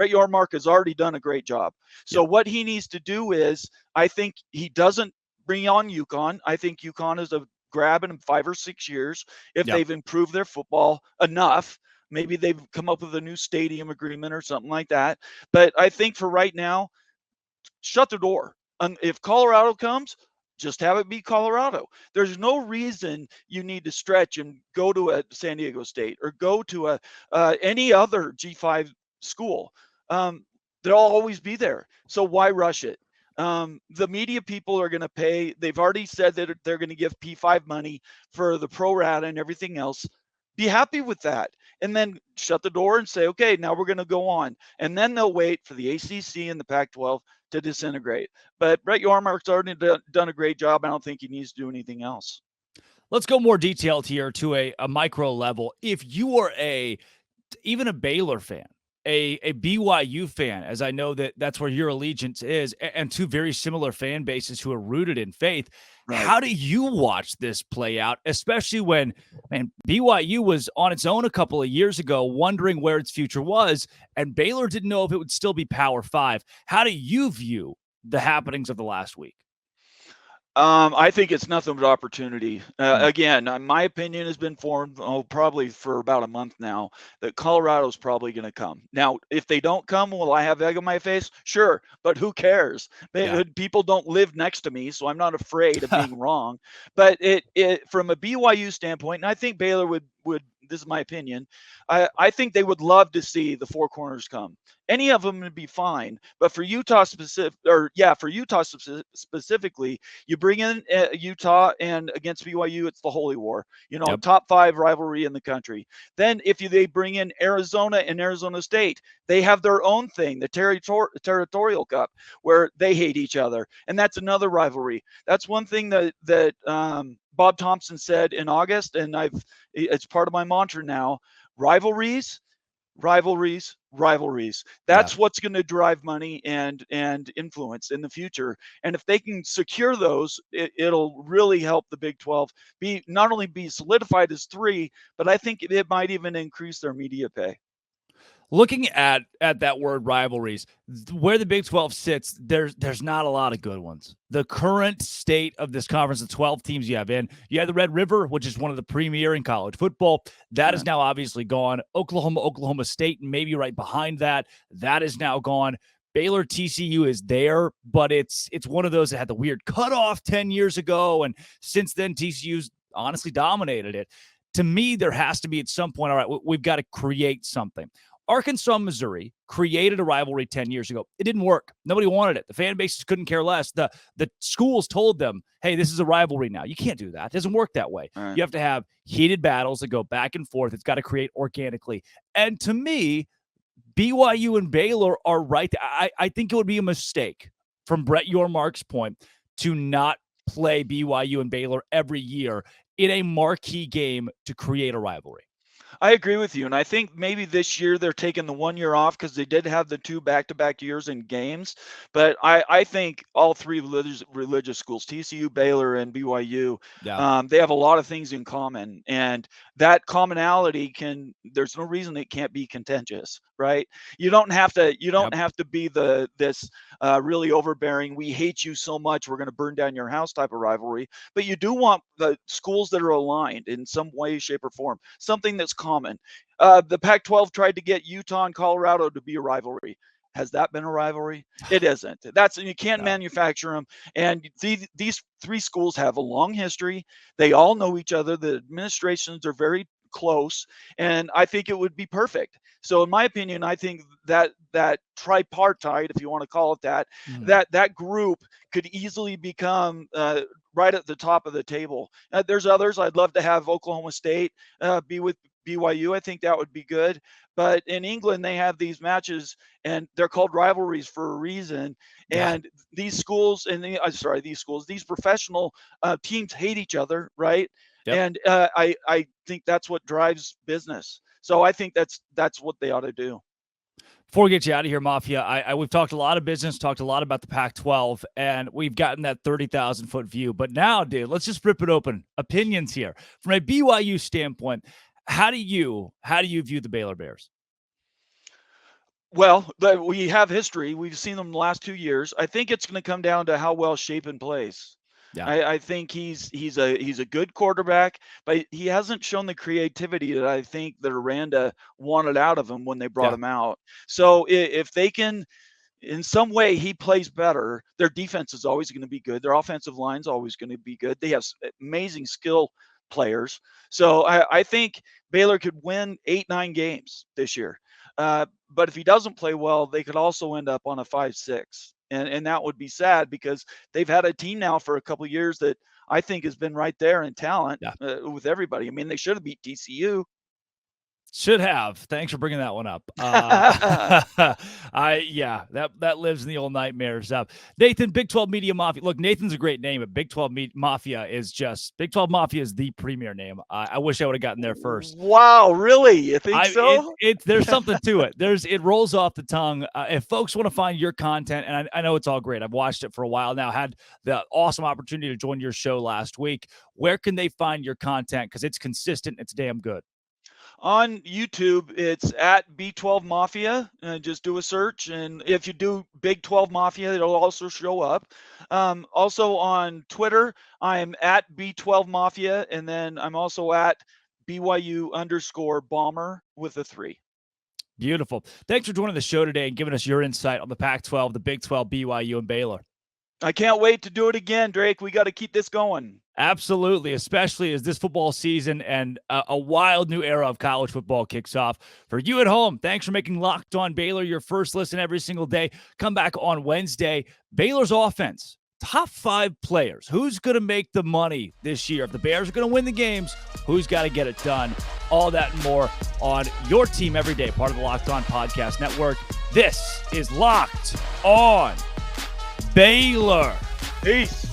Brett Yormark has already done a great job. So Yep. what he needs to do is, I think he doesn't bring on UConn. I think UConn is a grab in 5 or 6 years if Yep. they've improved their football enough. Maybe they've come up with a new stadium agreement or something like that. But I think for right now, shut the door. And if Colorado comes, just have it be Colorado. There's no reason you need to stretch and go to a San Diego State or go to a any other G5 school. Um, they'll always be there. So why rush it? The media people are going to pay. They've already said that they're going to give P5 money for the pro rata and everything else. Be happy with that. And then shut the door and say, okay, now we're going to go on. And then they'll wait for the ACC and the Pac-12 to disintegrate. But Brett Yormark's already done a great job. I don't think he needs to do anything else. Let's go more detailed here to a micro level. If you are even a Baylor fan, a BYU fan, as I know that's where your allegiance is, and two very similar fan bases who are rooted in faith. Right. How do you watch this play out, especially when, man, BYU was on its own a couple of years ago, wondering where its future was, and Baylor didn't know if it would still be Power 5. How do you view the happenings of the last week? I think it's nothing but opportunity. Again, my opinion has been formed probably for about a month now that Colorado's probably going to come. Now, if they don't come, will I have egg on my face? Sure, but who cares? People don't live next to me, so I'm not afraid of being wrong. But it from a BYU standpoint, and I think Baylor would. This is my opinion. I think they would love to see the Four Corners come. Any of them would be fine, but for Utah specifically, you bring in Utah, and against BYU, it's the Holy War. Top 5 rivalry in the country. Then if they bring in Arizona and Arizona State, they have their own thing, the Territorial Cup, where they hate each other, and that's another rivalry. That's one thing that Bob Thompson said in August, and it's part of my mantra now: rivalries. That's what's going to drive money and influence in the future. And if they can secure those, it'll really help the Big 12 not only be solidified as 3, but I think it might even increase their media pay. Looking at that word rivalries, where the Big 12 sits, there's not a lot of good ones. The current state of this conference, the 12 teams you have in, you have the Red River, which is one of the premier in college football. That is now obviously gone. Oklahoma State, maybe right behind that. That is now gone. Baylor, TCU is there, but it's one of those that had the weird cutoff 10 years ago, and since then TCU's honestly dominated it. To me, there has to be at some point, all right, we've got to create something. Arkansas, Missouri created a rivalry 10 years ago. It didn't work. Nobody wanted it. The fan bases couldn't care less. The schools told them, hey, this is a rivalry now. You can't do that. It doesn't work that way. Right. You have to have heated battles that go back and forth. It's got to create organically. And to me, BYU and Baylor are right. I think it would be a mistake from Brett Yormark's point to not play BYU and Baylor every year in a marquee game to create a rivalry. I agree with you. And I think maybe this year they're taking the 1 year off because they did have the 2 back-to-back years in games. But I think all 3 religious schools, TCU, Baylor, and BYU, they have a lot of things in common. And that commonality there's no reason it can't be contentious, right? You don't have to be this really overbearing, we hate you so much, we're going to burn down your house type of rivalry. But you do want the schools that are aligned in some way, shape, or form, something that's common. The Pac-12 tried to get Utah and Colorado to be a rivalry. Has that been a rivalry? It isn't. You can't manufacture them. And these 3 schools have a long history. They all know each other. The administrations are very close, and I think it would be perfect. So in my opinion, I think that tripartite, if you want to call it that, that group could easily become right at the top of the table. There's others. I'd love to have Oklahoma State be with BYU. I think that would be good. But in England, they have these matches, and they're called rivalries for a reason. And these schools, these professional teams hate each other, right? Yep. And I think that's what drives business. So I think that's what they ought to do. Before we get you out of here, Mafia, we've talked a lot of business, talked a lot about the Pac-12, and we've gotten that 30,000-foot view. But now, dude, let's just rip it open. Opinions here. From a BYU standpoint, how do you view the Baylor Bears? Well, we have history. We've seen them the last 2 years. I think it's going to come down to how well Shapen plays. Yeah. I think he's a good quarterback, but he hasn't shown the creativity that I think that Aranda wanted out of him when they brought Yeah. him out. So if they can, in some way, he plays better, their defense is always going to be good. Their offensive line's always going to be good. They have amazing skill players. So I think Baylor could win 8-9 games this year. But if he doesn't play well, they could also end up on a 5-6. And that would be sad because they've had a team now for a couple of years that I think has been right there in talent with everybody. I mean, they should have beat TCU. Should have. Thanks for bringing that one up. That lives in the old nightmares. Nathan, Big 12 Media Mafia. Look, Nathan's a great name, but Big 12 Mafia is the premier name. I wish I would have gotten there first. Wow, really? You think so? There's something to it. It rolls off the tongue. If folks want to find your content, and I know it's all great. I've watched it for a while now. Had the awesome opportunity to join your show last week. Where can they find your content? Because it's consistent. It's damn good. On YouTube, it's at B12 Mafia. Just do a search, and if you do Big 12 Mafia, it'll also show up. Also on Twitter, I'm at B12 Mafia, and then I'm also at BYU_Bomber with a 3. Beautiful. Thanks for joining the show today and giving us your insight on the Pac-12, the Big 12, BYU, and Baylor. I can't wait to do it again, Drake. We got to keep this going. Absolutely, especially as this football season and a wild new era of college football kicks off. For you at home, thanks for making Locked On Baylor your first listen every single day. Come back on Wednesday. Baylor's offense, top 5 players. Who's going to make the money this year? If the Bears are going to win the games, who's got to get it done? All that and more on your team every day, part of the Locked On Podcast Network. This is Locked On Baylor. Peace.